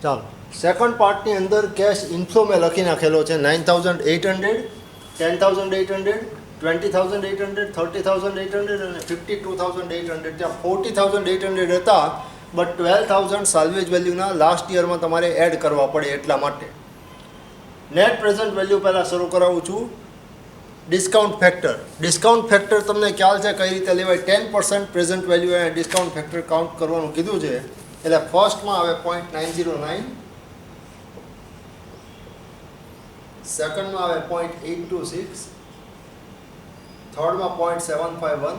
ચાલો સેકન્ડ પાર્ટની અંદર cache inflow મેં લખી નાખેલો છે 9,800, 10,800, 20,800, 30,800 અને 52,800. ત્યાં 40,800 હતા, બટ 12,000 સાલ્વેજ વેલ્યુના લાસ્ટ યરમાં તમારે એડ કરવા પડે એટલા માટે. નેટ પ્રેઝન્ટ વેલ્યુ પહેલાં શરૂ કરાવું છું. Discount factor. ડિસ્કાઉન્ટ ફેક્ટર તમને ખ્યાલ છે કઈ રીતે લેવાય? 10% પ્રેઝન્ટ વેલ્યુ અને ડિસ્કાઉન્ટ ફેક્ટર કાઉન્ટ કરવાનું કીધું છે. એટલે ફર્સ્ટમાં આવે 0.909, સેકન્ડમાં આવે 0.826, થર્ડમાં 0.751,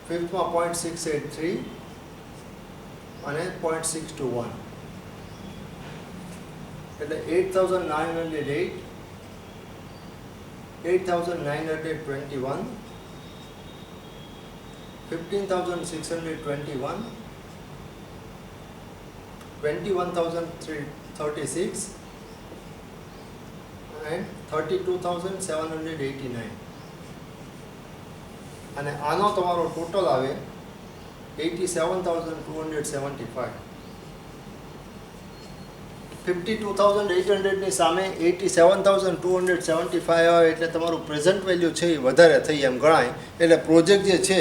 ફિફ્થમાં 0.683 અને 0.621. એટલે 8,908, 8,921, 15,621, 21,036 and 32,789. અને આનો તમારો ટોટલ આવે 87,275. 52,800 ની સામે 87,275 આવે એટલે તમારું પ્રેઝન્ટ વેલ્યુ છે એ વધારે થઈ એમ ગણાય. એટલે પ્રોજેક્ટ જે છે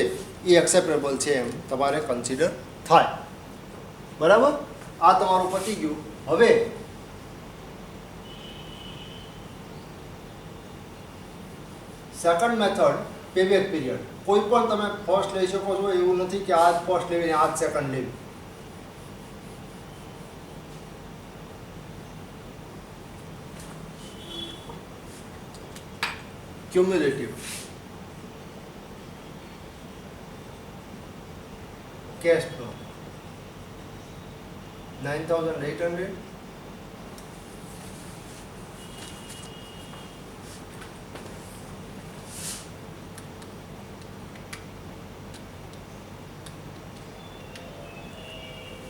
એ એક્સેપ્ટેબલ છે એમ તમારે કન્સિડર થાય. બરાબર? આ તમારું પતી ગયું. હવે સેકન્ડ મેથડ પેબેક પીરિયડ. કોઈ પણ તમે ફર્સ્ટ લઈ શકો છો, એવું નથી કે આ જ ફર્સ્ટ લેવી આ જ સેકન્ડ લેવી. Cumulative cash flow 9,800,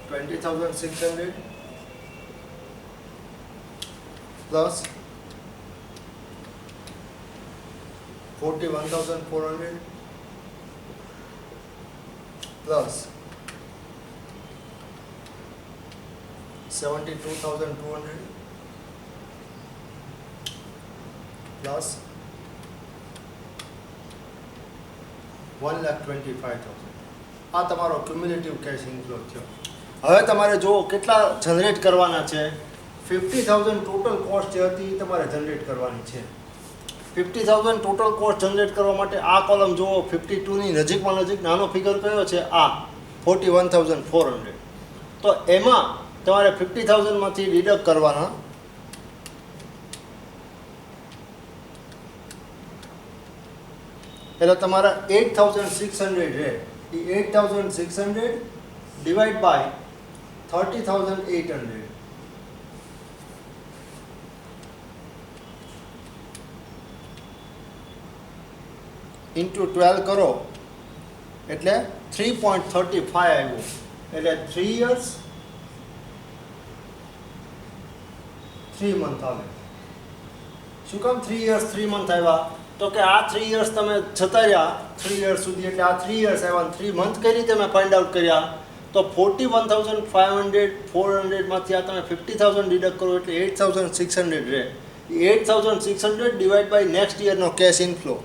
20,600 plus 41,400 plus 72,200 plus 1,25,000. આ તમારો ક્યુમ્યુલેટિવ કેશ ઇનફ્લો થયો. હવે તમારે જો કેટલા જનરેટ કરવાના છે? 50,000 ટોટલ કોસ્ટ જે હતી એ તમારે જનરેટ કરવાની છે. 50,000 ટોટલ કોસ્ટ જનરેટ કરવા માટે આ કોલમ જુઓ, 52ની નજીકમાં નજીક નાનો ફિગર કયો છે? આ 41,400. તો એમાં તમારે 50,000માંથી ડિડક્ટ કરવાના. એટલે તમારા 8,600 રહે. એ 8,600 ડિવાઈડ બાય 30,800 ઇન્ટુ 12 કરો એટલે 3.35 આવ્યું. એટલે 3 years 3 month આવે. શું કામ 3 years 3 month આવ્યા? તો કે આ 3 years તમે જતા રહ્યા 3 years સુધી, એટલે આ 3 years આવ્યા. 3 month કઈ રીતે મેં ફાઇન્ડ આઉટ કર્યા? તો 41,500 400માંથી આ તમે 50,000 ડિડક્ટ કરો એટલે 8,600 રહે. 8,600 ડિવાઈડ બાય નેક્સ્ટ યરનો કેશ ઇનફ્લો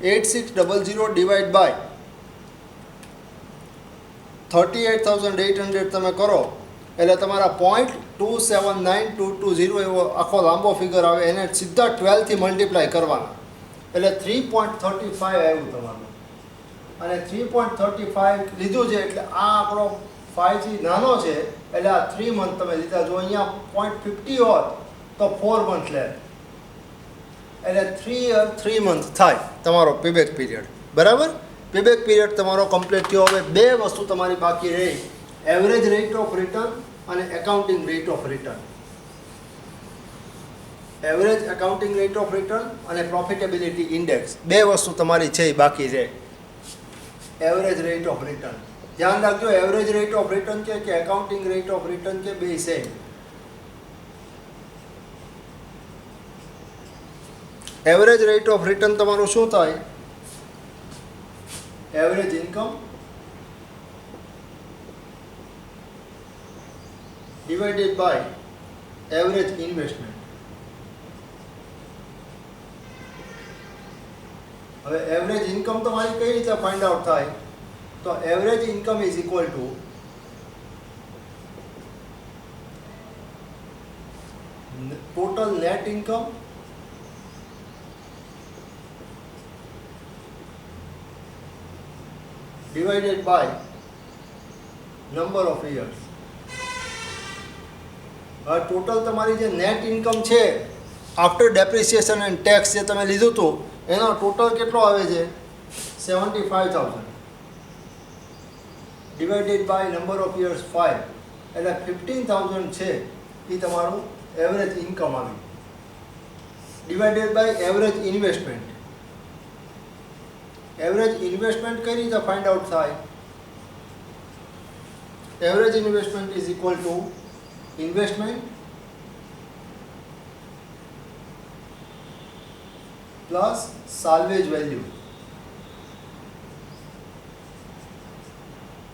8600 ડિવાઈડ બાય 38,800 તમે કરો એટલે તમારા 0.279220 એવો આખો લાંબો ફિગર આવે. એને સીધા 12થી મલ્ટીપ્લાય કરવાના એટલે 3.35 આવ્યું તમારું. અને 3.35 લીધું છે એટલે આ આપણો 5G નાનો છે એટલે આ 3 મંથ તમે લીધા. જો અહીંયા 0.50 હોત તો 4 મંથ લે. એટલે 3 year 3 month થાય તમારો પેબેક પીરિયડ. બરાબર? પેબેક પીરિયડ તમારો કમ્પ્લીટ થયો. હવે બે વસ્તુ તમારી બાકી રહી, એવરેજ રેટ ઓફ રિટર્ન અને accounting rate of return. Average accounting rate of return અને પ્રોફિટેબિલિટી ઇન્ડેક્સ, બે વસ્તુ તમારી છે એ બાકી છે. એવરેજ રેટ ઓફ રિટર્ન ધ્યાન રાખજો. એવરેજ રેટ ઓફ રિટર્ન કે એકાઉન્ટિંગ રેટ ઓફ રિટર્ન કે બે same. Average rate of return તમારું શું થાય? Average income divided by average investment. હવે એવરેજ ઇન્કમ તમારી કઈ રીતે ફાઇન્ડ આઉટ થાય? તો average income is equal to total net income divided by number of years. હવે ટોટલ તમારી જે નેટ ઇન્કમ છે આફ્ટર ડેપ્રિસિએશન એન્ડ ટેક્સ જે તમે લીધું હતું એનો ટોટલ કેટલો આવે છે? 75,000 divided by number of years 5 એટલે 15,000 છે એ તમારું એવરેજ ઇન્કમ આવી divided by average investment. Average investment કઈ રીતે ફાઇન્ડ આઉટ થાય? Average investment is equal to investment plus salvage value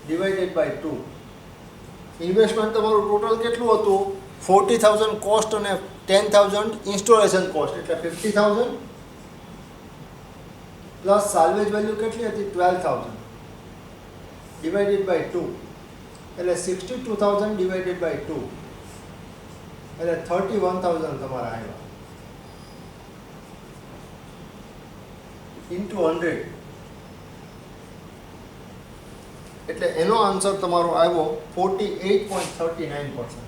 divided by 2. Investment તમારું ટોટલ કેટલું હતું? 40,000 કોસ્ટ અને 10,000 ઇન્સ્ટોલેશન કોસ્ટ એટલે 50,000 પ્લસ સાલ્વેજ વેલ્યુ કેટલી હતી? 12,000 ડિવાઇડેડ બાય 2 એટલે 62,000 ડિવાઇડેડ બાય 2 એટલે 31,000 તમારા આવ્યા ઇન્ટુ 100 એટલે એનો આન્સર તમારો આવ્યો 48.39%.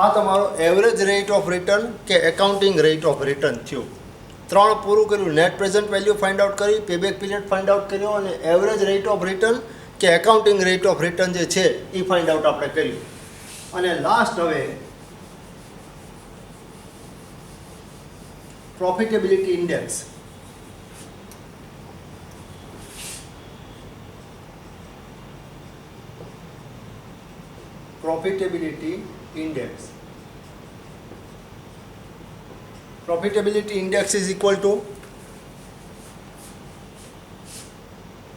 આ તમારો એવરેજ રેટ ઓફ રિટર્ન કે એકાઉન્ટિંગ રેટ ઓફ રિટર્ન થયું. 3 પૂરું કર્યું, net present value find out કરી, પેબેક પીરિયડ ફાઇન્ડ આઉટ કર્યો અને એવરેજ રેટ ઓફ રિટર્ન કે એકાઉન્ટિંગ રેટ ઓફ રિટર્ન જે છે એ ફાઇન્ડ આઉટ આપણે કર્યું. અને લાસ્ટ હવે profitability index. Profitability index. Profitability index is equal to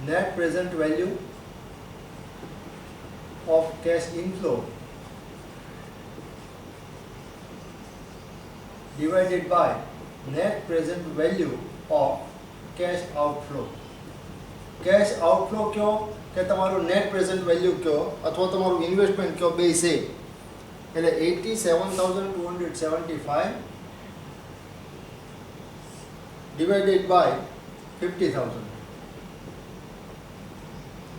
net present value of cash inflow divided by net present value of cash outflow. Cash outflow क्यों? કે તમારું net present value કયો અથવા તમારું ઇન્વેસ્ટમેન્ટ કયો બે છે એટલે 87,275 ડિવાઇડેડ બાય 50,000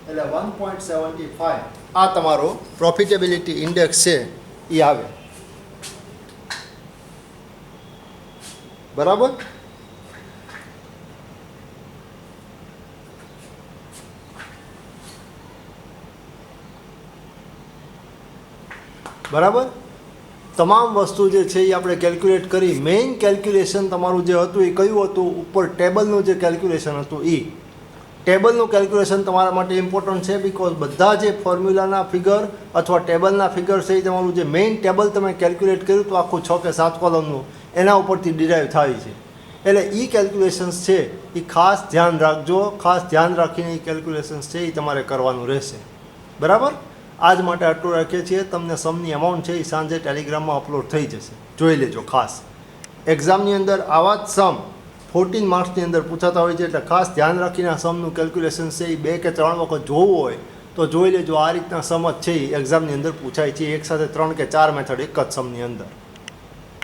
એટલે 1.75 આ તમારો પ્રોફિટેબિલિટી ઇન્ડેક્સ છે એ આવે. બરાબર? બરાબર? તમામ વસ્તુ જે છે એ આપણે કેલ્ક્યુલેટ કરી. મેઇન કેલ્ક્યુલેશન તમારું જે હતું એ કયું હતું? ઉપર ટેબલનું જે કેલ્ક્યુલેશન હતું એ ટેબલનું કેલ્ક્યુલેશન તમારા માટે ઇમ્પોર્ટન્ટ છે બિકોઝ બધા જે ફોર્મ્યુલાના ફિગર અથવા ટેબલના ફિગર છે એ તમારું જે મેઇન ટેબલ તમે કેલ્ક્યુલેટ કર્યું તો આખું 6 કે 7 કોલમનું એના ઉપરથી ડિરાઈવ થાય છે. એટલે એ કેલ્ક્યુલેશન્સ છે એ ખાસ ધ્યાન રાખજો. ખાસ ધ્યાન રાખીને એ કેલ્ક્યુલેશન્સ છે એ તમારે કરવાનું રહેશે. બરાબર? આજ માટે આટલું રાખીએ છીએ. તમને સમની અમાઉન્ટ છે એ સાંજે ટેલિગ્રામમાં અપલોડ થઈ જશે, જોઈ લેજો ખાસ. એક્ઝામની અંદર આવા જ સમ 14 માર્ક્સની અંદર પૂછાતા હોય છે એટલે ખાસ ધ્યાન રાખીને આ સમનું કેલ્ક્યુલેશન છે એ 2 કે 3 વખત જોવું હોય તો જોઈ લેજો. આ રીતના સમ જ છે એ એક્ઝામની અંદર પૂછાય છે એકસાથે 3 કે 4 મેથડ એક જ સમની અંદર.